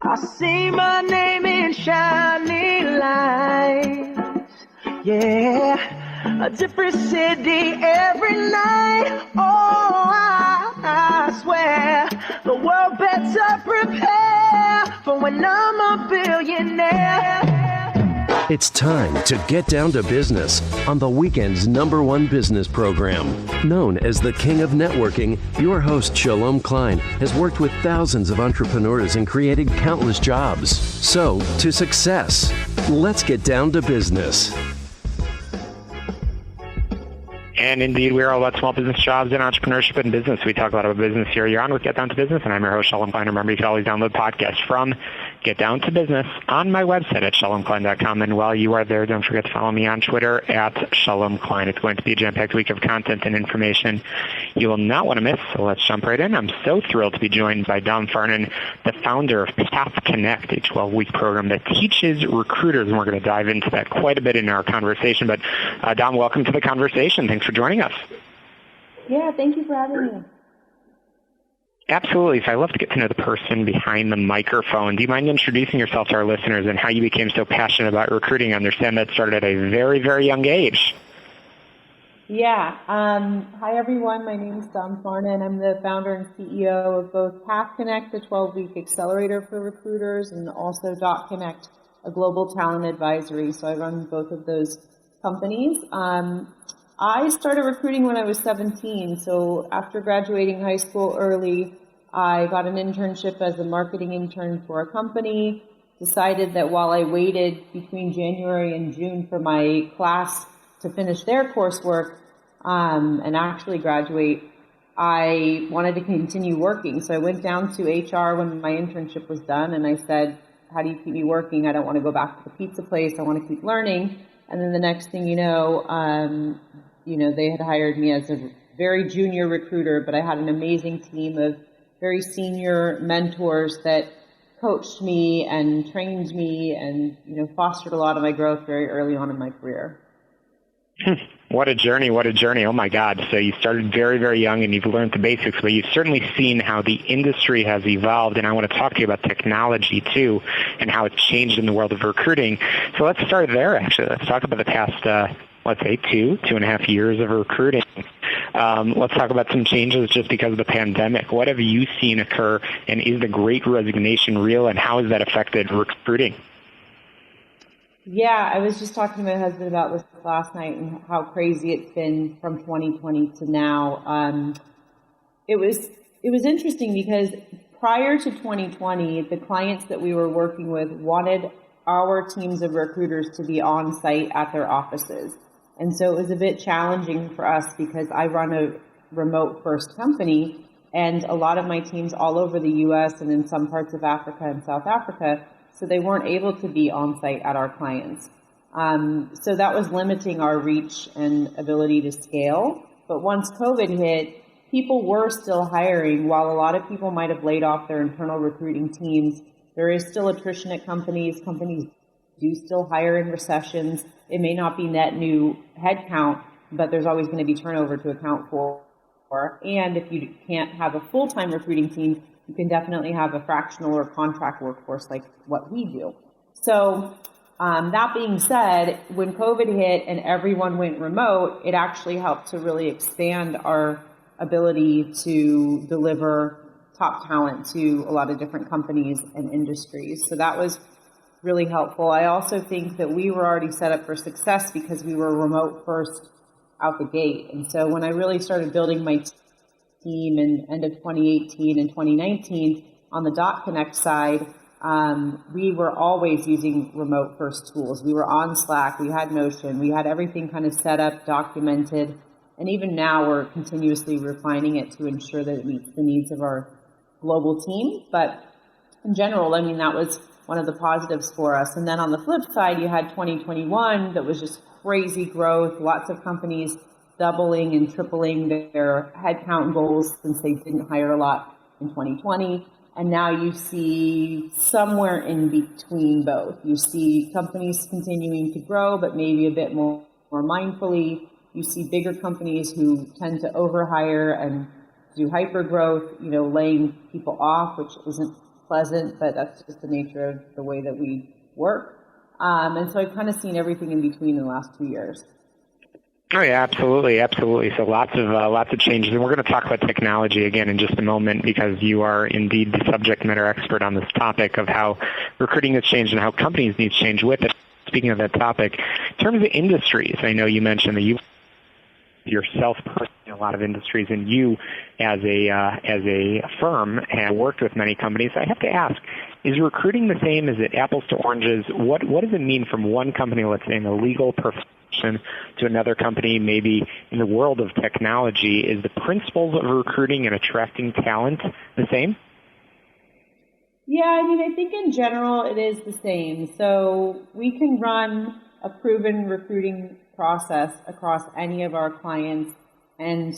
I see my name in shining lights, yeah, a different city every night. Oh, I swear the world better prepare for when I'm a billionaire. It's time to get down to business on the weekend's #1 business program. Known as the King of Networking, your host Shalom Klein has worked with thousands of entrepreneurs and created countless jobs. So, to success, let's get down to business. And indeed, we're all about small business jobs and entrepreneurship and business. We talk a lot about business here. You're on with Get Down to Business, and I'm your host, Shalom Klein. Remember, you can always download podcasts from Get Down to Business on my website at shalomklein.com. And while you are there, don't forget to follow me on Twitter at Shalom Klein. It's going to be a jam-packed week of content and information you will not want to miss. So let's jump right in. I'm so thrilled to be joined by Farnan, the founder of Path Connect, a 12-week program that teaches recruiters. And we're going to dive into that quite a bit in our conversation. But Dom, welcome to the conversation. Thanks for joining us. Yeah, thank you for having me. Absolutely. So I love to get to know the person behind the microphone. Do you mind introducing yourself to our listeners and how you became so passionate about recruiting? I understand that started at a very, very young age. Yeah. Hi, everyone. My name is Farnan. I'm the founder and CEO of both Path Connect, the 12-week accelerator for recruiters, and also Connect, a global talent advisory. So I run both of those companies. I started recruiting when I was 17. So after graduating high school early, I got an internship as a marketing intern for a company, decided that while I waited between January and June for my class to finish their coursework and actually graduate, I wanted to continue working. So I went down to HR when my internship was done, and I said, how do you keep me working? I don't want to go back to the pizza place. I want to keep learning. And then the next thing you know, they had hired me as a very junior recruiter, but I had an amazing team of very senior mentors that coached me and trained me and, fostered a lot of my growth very early on in my career. What a journey. What a journey. Oh, my God. So you started very, very young and you've learned the basics, but you've certainly seen how the industry has evolved. And I want to talk to you about technology, too, and how it's changed in the world of recruiting. So let's start there, actually. Let's talk about the past, let's say, 2.5 years of recruiting. Let's talk about some changes just because of the pandemic. What have you seen occur, and is the Great Resignation real, and how has that affected recruiting? Yeah, I was just talking to my husband about this last night and how crazy it's been from 2020 to now. It was interesting because prior to 2020, the clients that we were working with wanted our teams of recruiters to be on site at their offices. And so it was a bit challenging for us because I run a remote first company, and a lot of my teams all over the U.S. and in some parts of Africa and South Africa, so they weren't able to be on site at our clients. So that was limiting our reach and ability to scale. But once COVID hit, people were still hiring. While a lot of people might have laid off their internal recruiting teams, there is still attrition at companies. Companies do still hire in recessions. It may not be net new headcount, but there's always going to be turnover to account for. And if you can't have a full-time recruiting team, you can definitely have a fractional or contract workforce like what we do. So that being said, when COVID hit and everyone went remote, it actually helped to really expand our ability to deliver top talent to a lot of different companies and industries. So that was really helpful. I also think that we were already set up for success because we were remote first out the gate. And so when I really started building my team in end of 2018 and 2019 on the Connect side, we were always using remote first tools. We were on Slack, we had Notion, we had everything kind of set up, documented, and even now we're continuously refining it to ensure that it meets the needs of our global team. But in general, that was one of the positives for us. And then on the flip side, you had 2021 that was just crazy growth, lots of companies doubling and tripling their headcount goals since they didn't hire a lot in 2020. And now you see somewhere in between both. You see companies continuing to grow, but maybe a bit more mindfully. You see bigger companies who tend to overhire and do hyper growth, laying people off, which isn't pleasant, but that's just the nature of the way that we work. And so I've kind of seen everything in between in the last 2 years. Oh yeah, absolutely, absolutely. So lots of changes, and we're going to talk about technology again in just a moment because you are indeed the subject matter expert on this topic of how recruiting has changed and how companies need to change with it. Speaking of that topic, in terms of industries, I know you mentioned that you yourself personally in a lot of industries, and you as a firm have worked with many companies. I have to ask: is recruiting the same? Is it apples to oranges? What does it mean from one company, let's say in the legal profession, to another company, maybe in the world of technology? Is the principles of recruiting and attracting talent the same? Yeah, I mean, I think in general it is the same. So we can run a proven recruiting process across any of our clients, and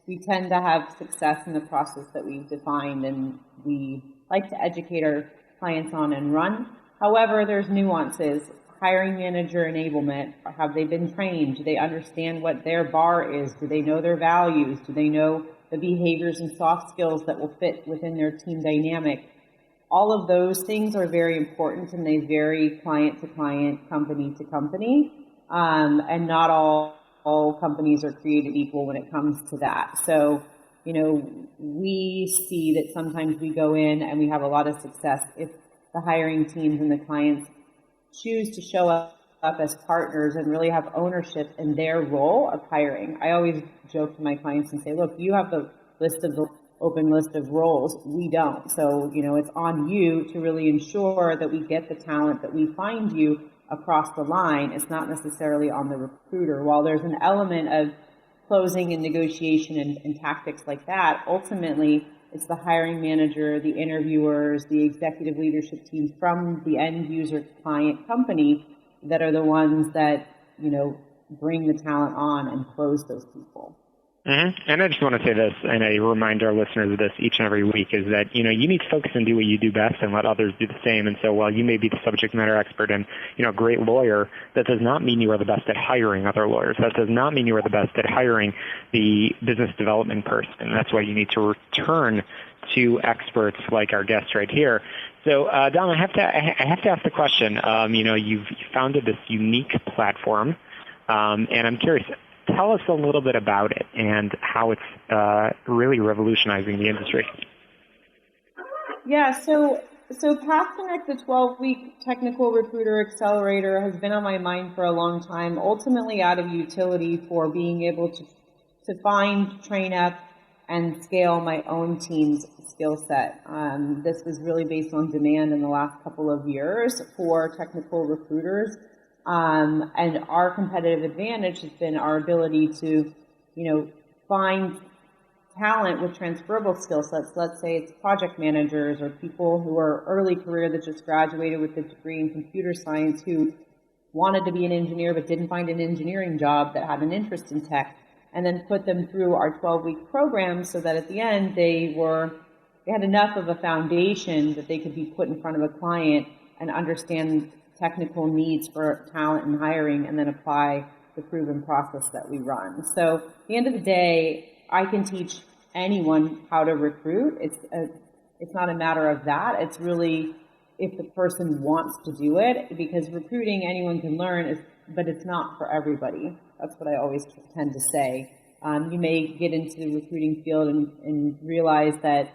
we tend to have success in the process that we've defined and we like to educate our clients on and run. However, there's nuances. Hiring manager enablement, have they been trained? Do they understand what their bar is? Do they know their values? Do they know the behaviors and soft skills that will fit within their team dynamic? All of those things are very important, and they vary client to client, company to company, and not all companies are created equal when it comes to that. So, we see that sometimes we go in and we have a lot of success if the hiring teams and the clients choose to show up as partners and really have ownership in their role of hiring. I always joke to my clients and say, look, you have the open list of roles. We don't. So, it's on you to really ensure that we get the talent that we find you across the line. It's not necessarily on the recruiter. While there's an element of closing and negotiation and tactics like that, ultimately it's the hiring manager, the interviewers, the executive leadership team from the end user client company that are the ones that, bring the talent on and close those people. Mm-hmm. And I just want to say this, and I remind our listeners of this each and every week, is that, you need to focus and do what you do best and let others do the same. And so while you may be the subject matter expert and, a great lawyer, that does not mean you are the best at hiring other lawyers. That does not mean you are the best at hiring the business development person. And that's why you need to return to experts like our guest right here. So, Dom, I have to ask the question. You've founded this unique platform, and I'm curious, tell us a little bit about it and how it's really revolutionizing the industry. Yeah, so Path Connect, the 12-week technical recruiter accelerator, has been on my mind for a long time, ultimately out of utility for being able to find, train up, and scale my own team's skill set. This was really based on demand in the last couple of years for technical recruiters. And our competitive advantage has been our ability to, find talent with transferable skill sets. Let's say it's project managers or people who are early career that just graduated with a degree in computer science who wanted to be an engineer but didn't find an engineering job that had an interest in tech, and then put them through our 12-week program so that at the end they had enough of a foundation that they could be put in front of a client and understand technical needs for talent and hiring, and then apply the proven process that we run. So at the end of the day, I can teach anyone how to recruit. It's not a matter of that. It's really if the person wants to do it, because recruiting anyone can learn, but it's not for everybody. That's what I always tend to say. You may get into the recruiting field and realize that,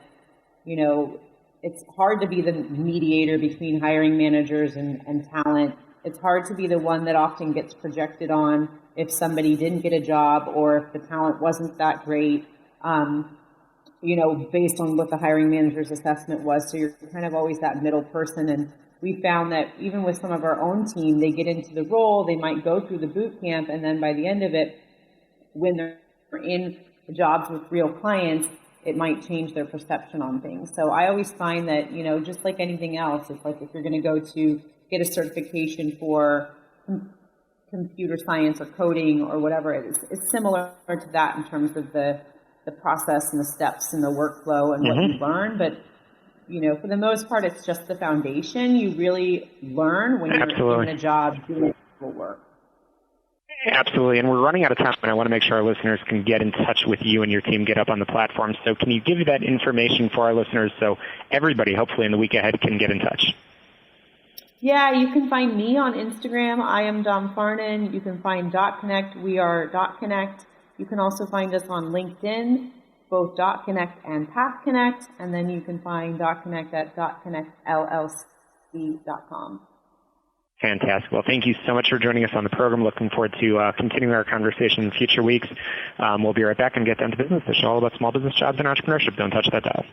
it's hard to be the mediator between hiring managers and talent. It's hard to be the one that often gets projected on if somebody didn't get a job or if the talent wasn't that great, based on what the hiring manager's assessment was. So you're kind of always that middle person. And we found that even with some of our own team, they get into the role, they might go through the boot camp, and then by the end of it, when they're in jobs with real clients, it might change their perception on things. So I always find that, just like anything else, it's like if you're going to go to get a certification for computer science or coding or whatever, it's similar to that in terms of the process and the steps and the workflow and what you learn. But, for the most part, it's just the foundation. You really learn when you're in a job doing work. Absolutely, and we're running out of time, and I want to make sure our listeners can get in touch with you and your team, get up on the platform. So can you give that information for our listeners so everybody, hopefully in the week ahead, can get in touch? Yeah, you can find me on Instagram. I am Dom Farnan. You can find .connect. We are .connect. You can also find us on LinkedIn, both .connect and Path Connect, and then you can find .connect at .connectllc.com. Fantastic. Well, thank you so much for joining us on the program. Looking forward to continuing our conversation in future weeks. We'll be right back and get down to business. The show all about small business, jobs, and entrepreneurship. Don't touch that dial.